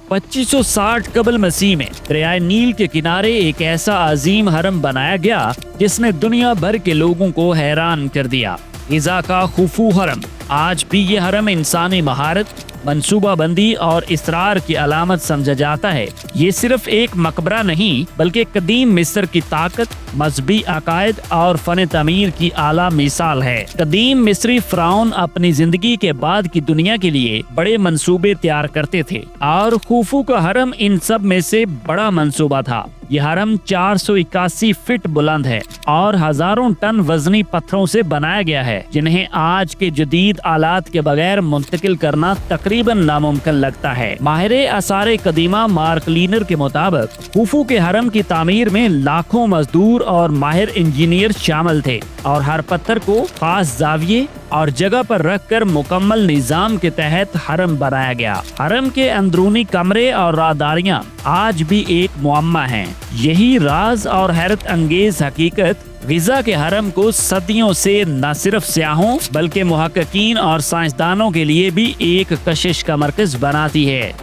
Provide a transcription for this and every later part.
2560 कबल मसीह में दरियाए नील के किनारे एक ऐसा अजीम हरम बनाया गया जिसने दुनिया भर के लोगों को हैरान कर दिया। गिज़ा का खुफू हरम। आज भी ये हरम इंसानी महारत, मंसूबा बंदी और इसरार की अलामत समझा जाता है। ये सिर्फ एक मकबरा नहीं बल्कि कदीम मिस्र की ताकत, मजहबी अकायद और फन तमीर की आला मिसाल है। कदीम मिस्री फ़िरौन अपनी जिंदगी के बाद की दुनिया के लिए बड़े मंसूबे तैयार करते थे और खुफू का हरम इन सब में से बड़ा मंसूबा था। यह हरम 481 फीट बुलंद है और हजारों टन वजनी पत्थरों से बनाया गया है, जिन्हें आज के जदीद आलात के बगैर मुंतकिल करना तकरीबन नामुमकिन लगता है। माहिर आसार कदीमा मार्क लीनर के मुताबिक खुफू के हरम की तामीर में लाखों मजदूर और माहिर इंजीनियर शामिल थे और हर पत्थर को खास जाविये और जगह पर रखकर मुकम्मल निजाम के तहत हरम बनाया गया। हरम के अंदरूनी कमरे और राहदारियां आज भी एक मुअम्मा हैं। यही राज और हैरत अंगेज हकीकत गिज़ा के हरम को सदियों से न सिर्फ सियाहों बल्कि मुहक्किकीन और साइंसदानों के लिए भी एक कशिश का मरकज बनाती है।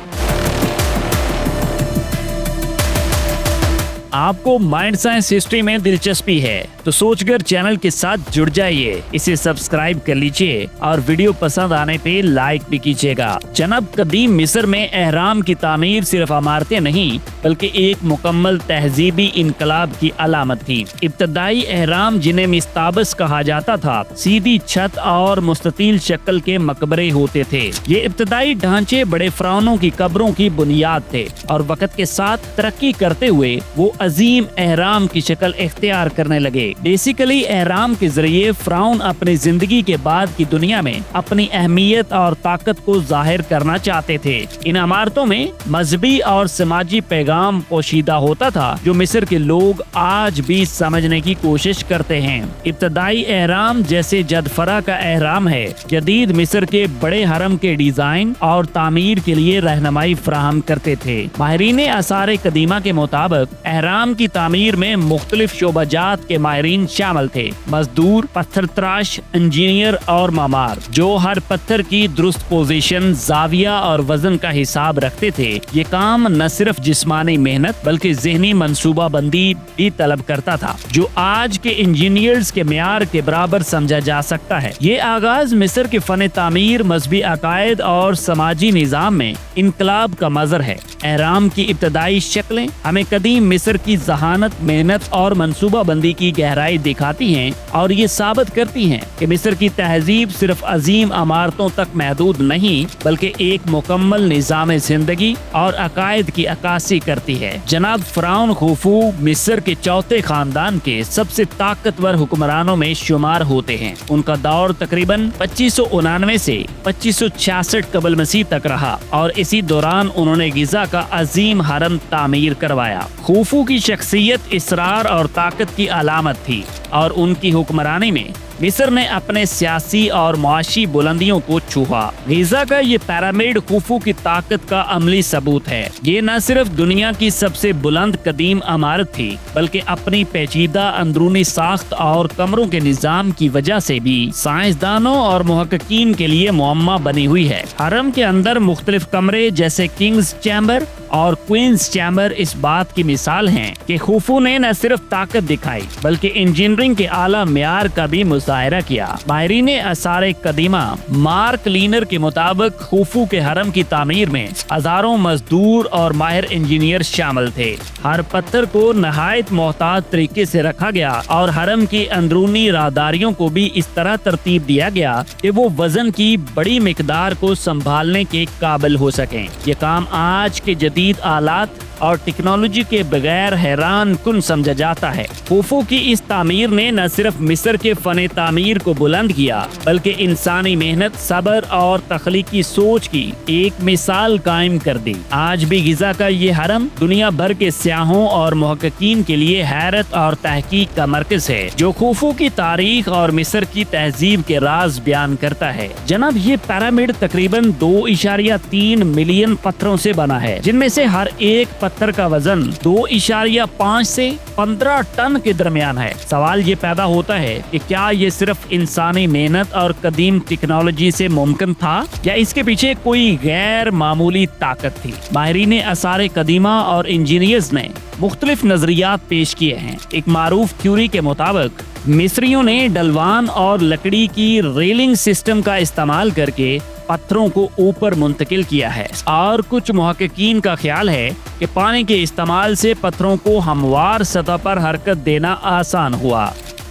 आपको माइंड साइंस हिस्ट्री में दिलचस्पी है तो सोचकर चैनल के साथ जुड़ जाइए, इसे सब्सक्राइब कर लीजिए और वीडियो पसंद आने पे लाइक भी कीजिएगा। जनाब, कदीम मिस्र में एहराम की तामीर सिर्फ इमारतें नहीं बल्कि एक मुकम्मल तहजीबी इनकलाब की अलामत थी। इब्तदाई एहराम, जिन्हें मिस्ताबस कहा जाता था, सीधी छत और मुस्ततील शक्ल के मकबरे होते थे। ये इब्तदाई ढांचे बड़े फ़िरौनों की कब्रों की बुनियाद थे और वक्त के साथ तरक्की करते हुए वो अजीम एहराम की शक्ल इख्तियार करने लगे। बेसिकली एहराम के जरिए फ़िरौन अपनी जिंदगी के बाद की दुनिया में अपनी अहमियत और ताकत को जाहिर करना चाहते थे। इन इमारतों में मजहबी और समाजी पैगाम पोशीदा होता था जो मिस्र के लोग आज भी समझने की कोशिश करते हैं। इब्तदाई एहराम जैसे जदफरा का एहराम है, जदीद मिस्र के बड़े हरम के डिजाइन और तामीर के लिए रहनुमाई फराहम करते थे। माहिरीन आसार कदीमा के मुताबिक एहराम की तामीर में मुख्तलिफ शोबाजात के माहिरीन शामिल थे। मजदूर, पत्थर तराश, इंजीनियर और मामार, जो हर पत्थर की दुरुस्त पोजीशन, जाविया और वजन का हिसाब रखते थे। ये काम न सिर्फ जिस्मानी मेहनत बल्कि ज़हनी मंसूबा बंदी भी तलब करता था, जो आज के इंजीनियर्स के मेयार के बराबर समझा जा सकता है। ये आगाज मिस्र के फन तामीर, मजहबी अकायद और समाजी निज़ाम में इनकलाब का मज़र है। एहराम की इब्तदाई शक्लें हमें कदीम मिस्र की जहानत, मेहनत और मंसूबा बंदी की गहराई दिखाती हैं और ये साबित करती हैं कि मिस्र की तहजीब सिर्फ अजीम इमारतों तक महदूद नहीं बल्कि एक मुकम्मल निज़ाम जिंदगी और अकायद की अक्कासी करती है। जनाब, फ़िरौन खुफू मिस्र के चौथे खानदान के सबसे ताकतवर हुक्मरानों में शुमार होते हैं। उनका दौर तकरीबन 2599 से 2566 कबल मसीह तक रहा और इसी दौरान उन्होंने गिज़ा का अजीम हरम तामीर करवाया। खुफू की शख्सियत इसरार और ताकत की अलामत थी और उनकी हुक्मरानी में मिस्र ने अपने सियासी और मुआशी बुलंदियों को छुआ। गिज़ा का ये पिरामिड खुफू की ताकत का अमली सबूत है। ये न सिर्फ दुनिया की सबसे बुलंद कदीम इमारत थी बल्कि अपनी पेचीदा अंदरूनी साख्त और कमरों के निजाम की वजह से भी साइंसदानों और मुहक्किकीन के लिए मुअम्मा बनी हुई है। हरम के अंदर मुख्तलिफ कमरे जैसे किंग्स चैम्बर और क्वींस चैम्बर इस बात की मिसाल हैं कि खुफू ने न सिर्फ ताकत दिखाई बल्कि इंजीनियरिंग के आला मेयार का भी मुजाहिरा किया। माहिरीन आसार कदीमा मार्क लीनर के मुताबिक खुफू के हरम की तामीर में हजारों मजदूर और माहिर इंजीनियर शामिल थे। हर पत्थर को नहायत मोहतात तरीके से रखा गया और हरम की अंदरूनी राहदारियों को भी इस तरह तरतीब दिया गया कि वो वजन की बड़ी मिकदार को संभालने के काबिल हो सकें। ये काम आज के जदीद आलात और टेक्नोलॉजी के बगैर हैरान कुन समझा जाता है। खुफू की इस तामीर ने न सिर्फ मिस्र के फन तामीर को बुलंद किया बल्कि इंसानी मेहनत, सब्र और तख्लीकी सोच की एक मिसाल कायम कर दी। आज भी गिज़ा का ये हरम दुनिया भर के सियाहों और मुहक्किकीन के लिए हैरत और तहकीक का मरकज है, जो खुफू की तारीख और मिस्र की तहजीब के राज बयान करता है। जनाब, ये पिरामिड तकरीबन 2.3 मिलियन पत्थरों से बना है, जिनमें से हर एक पत्थर का वजन 2.5 से 15 टन के दरमियान है। सवाल ये पैदा होता है कि क्या ये सिर्फ इंसानी मेहनत और कदीम टेक्नोलॉजी से मुमकिन था या इसके पीछे कोई गैर मामूली ताकत थी। माहिरीन आसार कदीमा और इंजीनियर्स ने मुख्तलिफ नजरियात पेश किए हैं। एक मारूफ थ्योरी के मुताबिक मिस्रियों ने डलवान और लकड़ी की रेलिंग सिस्टम का इस्तेमाल करके पत्थरों को ऊपर मुंतकिल किया है, और कुछ मुहक्किकीन का ख्याल है कि पानी के इस्तेमाल से पत्थरों को हमवार सतह पर हरकत देना आसान हुआ।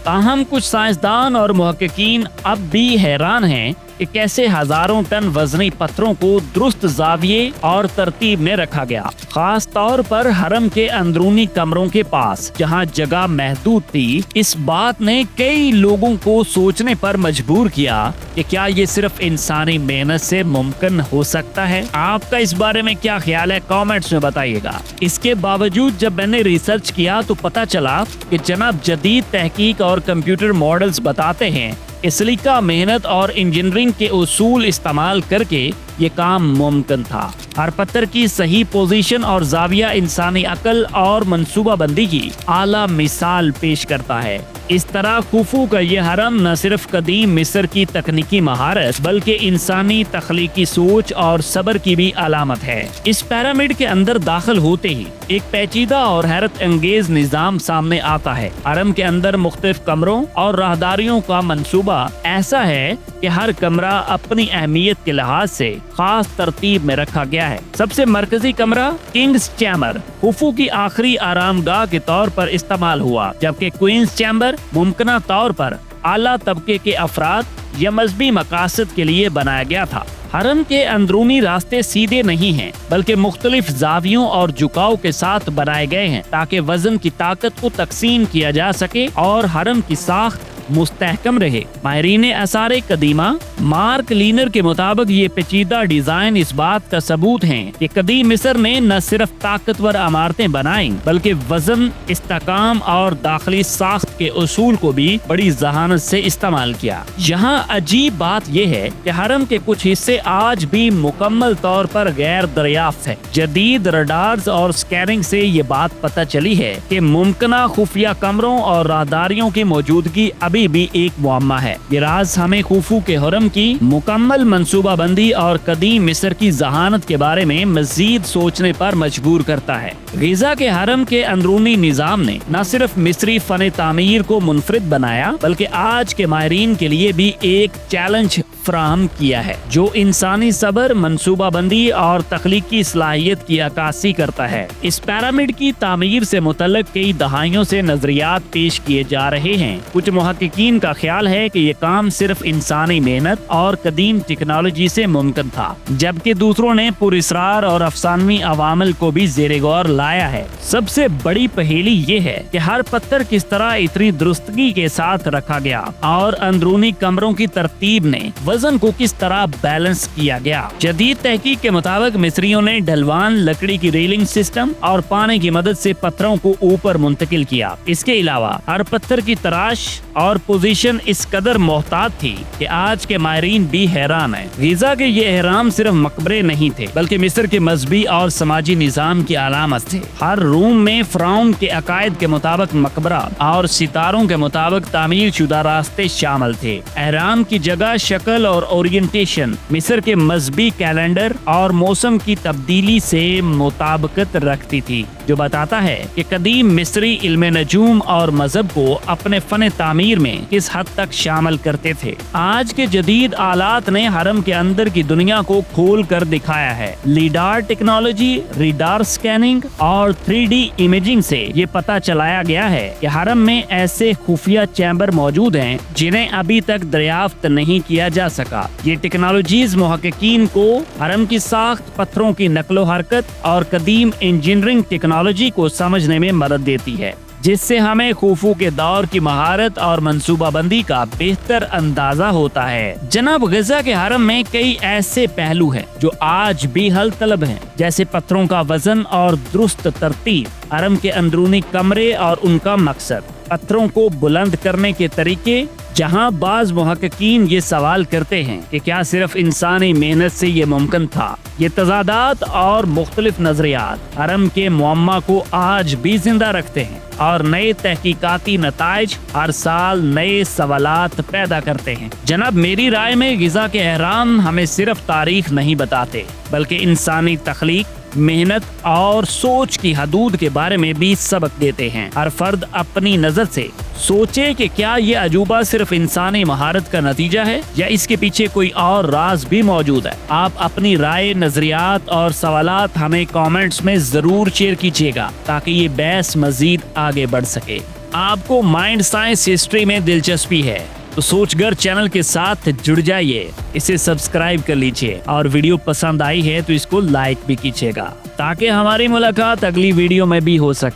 ताहम कुछ साइंसदान और मुहक्किकीन अब भी हैरान हैं कि कैसे हजारों टन वजनी पत्थरों को दुरुस्त जाविये और तरतीब में रखा गया, खास तौर पर हरम के अंदरूनी कमरों के पास जहां जगह महदूद थी। इस बात ने कई लोगों को सोचने पर मजबूर किया कि क्या ये सिर्फ इंसानी मेहनत से मुमकिन हो सकता है। आपका इस बारे में क्या ख्याल है, कमेंट्स में बताइएगा। इसके बावजूद जब मैंने रिसर्च किया तो पता चला कि जनाब जदीद तहकीक और कंप्यूटर मॉडल्स बताते हैं इसलिका मेहनत और इंजीनियरिंग के उसूल इस्तेमाल करके ये काम मुमकिन था। हर पत्थर की सही पोजीशन और जाविया इंसानी अकल और मंसूबाबंदी की आला मिसाल पेश करता है। इस तरह खुफू का ये हरम न सिर्फ कदीम मिस्र की तकनीकी महारत बल्कि इंसानी तख्लीकी सोच और सब्र की भी अलामत है। इस पिरामिड के अंदर दाखिल होते ही एक पेचीदा और हैरत अंगेज निजाम सामने आता है। हरम के अंदर मुख्तलिफ कमरों और राहदारियों का मंसूबा ऐसा है कि हर कमरा अपनी अहमियत के लिहाज से खास तरतीब में रखा गया है। सबसे मरकजी कमरा किंग्स चैम्बर खुफू की आखिरी आरामगाह के तौर पर इस्तेमाल हुआ, जबकि क्वींस चैम्बर मुमकिना तौर पर आला तबके के अफराद या मजहबी मकासद के लिए बनाया गया था। हरम के अंदरूनी रास्ते सीधे नहीं हैं, बल्कि मुख्तलिफ जावियों और झुकाव के साथ बनाए गए हैं ताकि वजन की ताकत को तकसीम किया जा सके और हरम की साख्त मुस्तहकम रहे। माहिरीन आसार कदीमा मार्क लीनर के मुताबिक ये पेचीदा डिजाइन इस बात का सबूत है कि कदीम मिस्र ने न सिर्फ ताकतवर इमारतें बनाई बल्कि वजन, इस्तेकाम और दाखिली साख्त के उसूल को भी बड़ी जहानत से इस्तेमाल किया। यहाँ अजीब बात यह है कि हरम के कुछ हिस्से आज भी मुकम्मल तौर पर गैर दरियाफ्त है। जदीद रडार्स और स्कैनिंग से ये बात पता चली है कि मुमकिना खुफिया कमरों और राहदारियों की मौजूदगी अभी भी एक मुअम्मा है। ये राज हमें खुफू के हरम की मुकम्मल मंसूबाबंदी और कदीम मिस्र की जहानत के बारे में मजीद सोचने पर मजबूर करता है। गिजा के हरम के अंदरूनी निजाम ने न सिर्फ मिस्री फन तामीर को मुनफरिद बनाया बल्कि आज के माहिरीन के लिए भी एक चैलेंज फराहम किया है जो इंसानी सब्र, मंसूबाबंदी और तख्लीकी सलाहियत की अक्कासी करता है। इस पिरामिड की तामीर से मुतल्लिक कई दहाइयों से नजरियात पेश किए जा रहे हैं। कुछ मुहक्किकीन का ख्याल है कि ये काम सिर्फ इंसानी मेहनत और कदीम टेक्नोलॉजी से मुमकिन था, जबकि दूसरों ने पुरअसरार और अफसानवी अवामिल को भी ज़ेरे गौर लाया है। सबसे बड़ी पहेली ये है कि हर पत्थर किस तरह इतनी दुरुस्तगी के साथ रखा गया और अंदरूनी कमरों की तरतीब ने वजन को किस तरह बैलेंस किया गया। जदीद तहकीक के मुताबिक मिस्रियों ने ढलवान, लकड़ी की रेलिंग सिस्टम और पानी की मदद से पत्थरों को ऊपर मुंतकिल किया। इसके अलावा हर पत्थर की तराश और पोजीशन इस कदर मोहतात थी कि आज के माहिरीन भी हैरान है। गिजा के ये एहराम सिर्फ मकबरे नहीं थे बल्कि मिस्र के मजहबी और समाजी निजाम की अलामत थे। हर रूम में फिरौन के अकायद के मुताबिक मकबरा और सितारों के मुताबिक तामीर शुदा रास्ते शामिल थे। एहराम की जगह, शक्ल और ओरिएंटेशन मिस्र के मजहबी कैलेंडर और मौसम की तब्दीली से मुताबिकत रखती थी, जो बताता है कि कदीम मिस्री इल्म नजूम और मजहब को अपने फन तामीर में किस हद तक शामिल करते थे। आज के जदीद आलात ने हरम के अंदर की दुनिया को खोल कर दिखाया है। लीडार टेक्नोलॉजी, रीडार स्कैनिंग और 3D इमेजिंग से ये पता चलाया गया है कि हरम में ऐसे खुफिया चैम्बर मौजूद हैं जिन्हें अभी तक दरियाफ्त नहीं किया जा सका। ये टेक्नोलॉजीज मुहक्किकीन को हरम की साख्त, पत्थरों की नकलो हरकत और कदीम इंजीनियरिंग टेक्नोलॉजी को समझने में मदद देती है, जिससे हमें खुफू के दौर की महारत और मंसूबाबंदी का बेहतर अंदाजा होता है। जनाब गिजा के हरम में कई ऐसे पहलू हैं जो आज भी हल तलब हैं, जैसे पत्थरों का वजन और दुरुस्त तरतीब, हरम के अंदरूनी कमरे और उनका मकसद, पत्थरों को बुलंद करने के तरीके, जहां बाज मुहक्किकीन ये सवाल करते हैं कि क्या सिर्फ इंसानी मेहनत से ये मुमकिन था। ये तजादात और मुख्तलिफ नजरियात हरम के मुअम्मा को आज भी जिंदा रखते हैं और नए तहकीकाती नताइज हर साल नए सवालात पैदा करते हैं। जनाब, मेरी राय में गिज़ा के अहराम हमें सिर्फ तारीख नहीं बताते, बल्कि इंसानी तख्लीक, मेहनत और सोच की हदूद के बारे में भी सबक देते हैं। हर फर्द अपनी नजर से सोचे कि क्या ये अजूबा सिर्फ इंसानी महारत का नतीजा है या इसके पीछे कोई और राज भी मौजूद है। आप अपनी राय, नजरियात और सवालात हमें कमेंट्स में जरूर शेयर कीजिएगा ताकि ये बहस मजीद आगे बढ़ सके। आपको माइंड साइंस हिस्ट्री में दिलचस्पी है तो सोचगर चैनल के साथ जुड़ जाइए, इसे सब्सक्राइब कर लीजिए और वीडियो पसंद आई है तो इसको लाइक भी कीजिएगा ताकि हमारी मुलाकात अगली वीडियो में भी हो सके।